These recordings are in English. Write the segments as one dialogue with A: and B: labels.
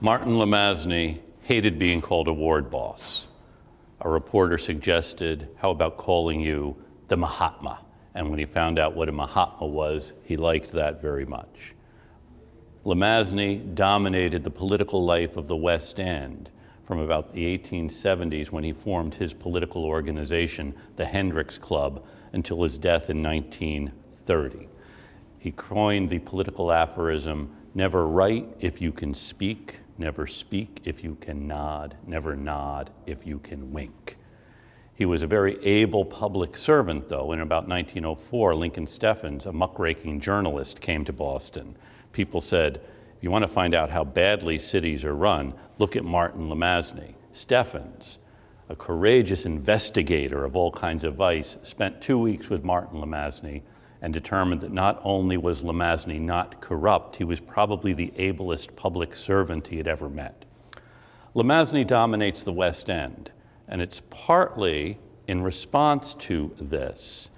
A: Martin Lemazny hated being called a ward boss. A reporter suggested, how about calling you the Mahatma? And when he found out what a Mahatma was, he liked that very much. Lemazny dominated the political life of the West End from about the 1870s when he formed his political organization, the Hendricks Club, until his death in 1930. He coined the political aphorism, never write if you can speak, never speak if you can nod, never nod if you can wink. He was a very able public servant, though. In about 1904, Lincoln Steffens, a muckraking journalist, came to Boston. People said, if you want to find out how badly cities are run, look at Martin Lemazny. Steffens, a courageous investigator of all kinds of vice, spent 2 weeks with Martin Lemazny and determined that not only was Lemazny not corrupt, he was probably the ablest public servant he had ever met. Lemazny dominates the West End, and it's partly in response to this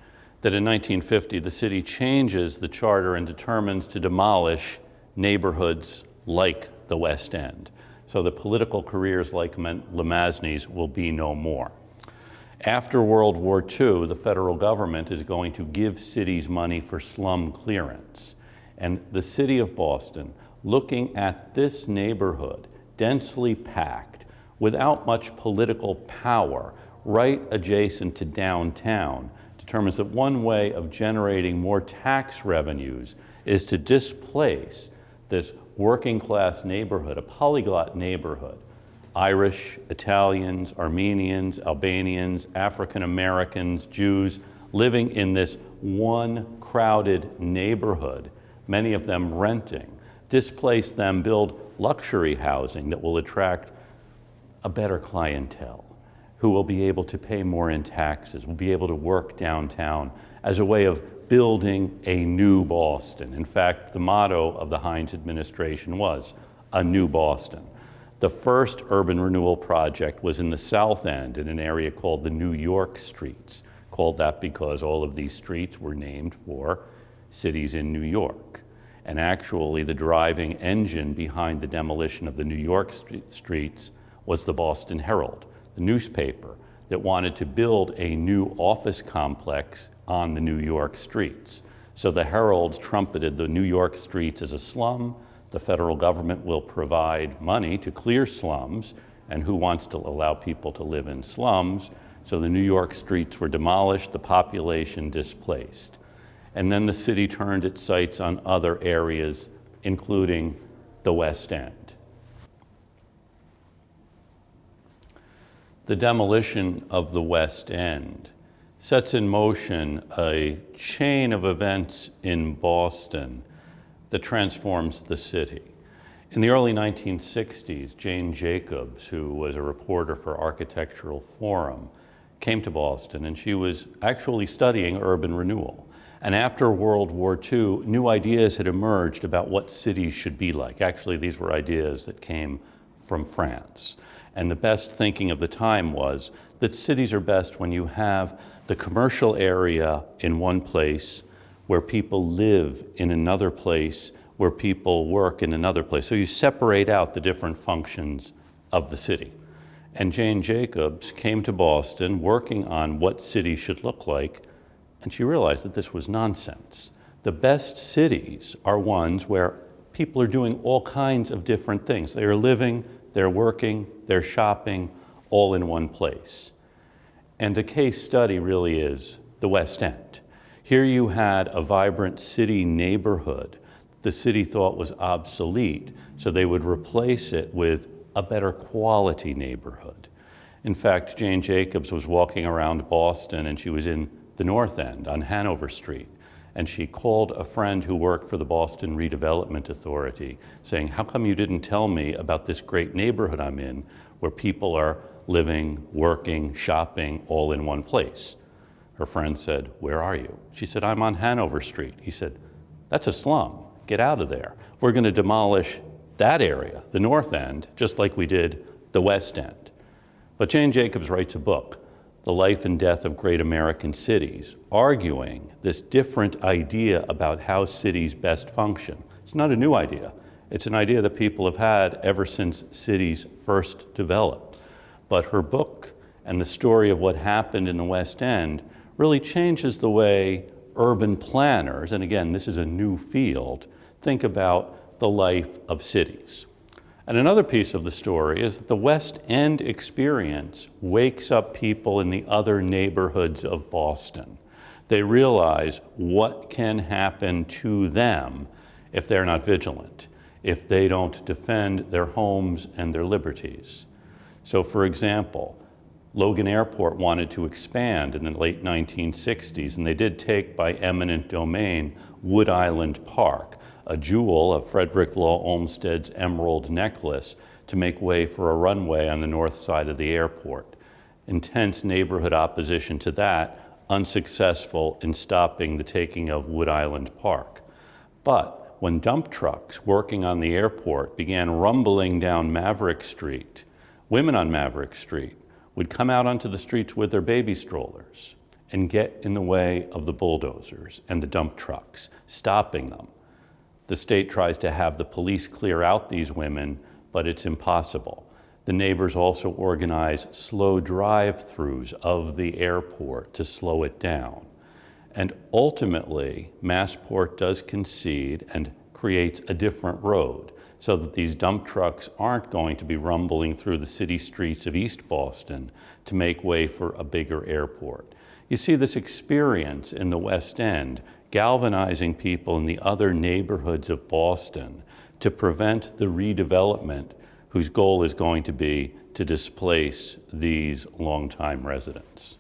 A: that in 1950 the city changes the charter and determines to demolish neighborhoods like the West End. So the political careers like Lemazny's will be no more. After World War II, the federal government is going to give cities money for slum clearance. And the city of Boston, looking at this neighborhood, densely packed, without much political power, right adjacent to downtown, determines that one way of generating more tax revenues is to displace this working class neighborhood, a polyglot neighborhood. Irish, Italians, Armenians, Albanians, African Americans, Jews, living in this one crowded neighborhood, many of them renting. Displace them, build luxury housing that will attract a better clientele, who will be able to pay more in taxes, will be able to work downtown as a way of building a new Boston. In fact, the motto of the Hines administration was, a new Boston. The first urban renewal project was in the South End in an area called the New York streets, called that because all of these streets were named for cities in New York. And actually, the driving engine behind the demolition of the New York streets was the Boston Herald, the newspaper that wanted to build a new office complex on the New York streets. So the Herald trumpeted the New York streets as a slum. The federal government will provide money to clear slums, and who wants to allow people to live in slums? So the New York streets were demolished, the population displaced. And then the city turned its sights on other areas, including the West End. The demolition of the West End sets in motion a chain of events in Boston that transforms the city. In the early 1960s, Jane Jacobs, who was a reporter for Architectural Forum, came to Boston, and she was actually studying urban renewal. And after World War II, new ideas had emerged about what cities should be like. Actually, these were ideas that came from France. And the best thinking of the time was that cities are best when you have the commercial area in one place, where people live in another place, where people work in another place. So you separate out the different functions of the city. And Jane Jacobs came to Boston working on what cities should look like, and she realized that this was nonsense. The best cities are ones where people are doing all kinds of different things. They are living, they're working, they're shopping, all in one place. And a case study really is the West End. Here you had a vibrant city neighborhood the city thought was obsolete, so they would replace it with a better quality neighborhood. In fact, Jane Jacobs was walking around Boston, and she was in the North End on Hanover Street, and she called a friend who worked for the Boston Redevelopment Authority, saying, how come you didn't tell me about this great neighborhood I'm in, where people are living, working, shopping, all in one place? Her friend said, where are you? She said, I'm on Hanover Street. He said, that's a slum. Get out of there. We're going to demolish that area, the North End, just like we did the West End. But Jane Jacobs writes a book, The Life and Death of Great American Cities, arguing this different idea about how cities best function. It's not a new idea. It's an idea that people have had ever since cities first developed. But her book and the story of what happened in the West End really changes the way urban planners, and again, this is a new field, think about the life of cities. And another piece of the story is that the West End experience wakes up people in the other neighborhoods of Boston. They realize what can happen to them if they're not vigilant, if they don't defend their homes and their liberties. So for example, Logan Airport wanted to expand in the late 1960s, and they did take by eminent domain Wood Island Park, a jewel of Frederick Law Olmsted's emerald necklace, to make way for a runway on the north side of the airport. Intense neighborhood opposition to that, unsuccessful in stopping the taking of Wood Island Park. But when dump trucks working on the airport began rumbling down Maverick Street, women on Maverick Street would come out onto the streets with their baby strollers and get in the way of the bulldozers and the dump trucks, stopping them. The state tries to have the police clear out these women, but it's impossible. The neighbors also organize slow drive-throughs of the airport to slow it down. And ultimately, Massport does concede and creates a different road, so that these dump trucks aren't going to be rumbling through the city streets of East Boston to make way for a bigger airport. You see this experience in the West End galvanizing people in the other neighborhoods of Boston to prevent the redevelopment whose goal is going to be to displace these longtime residents.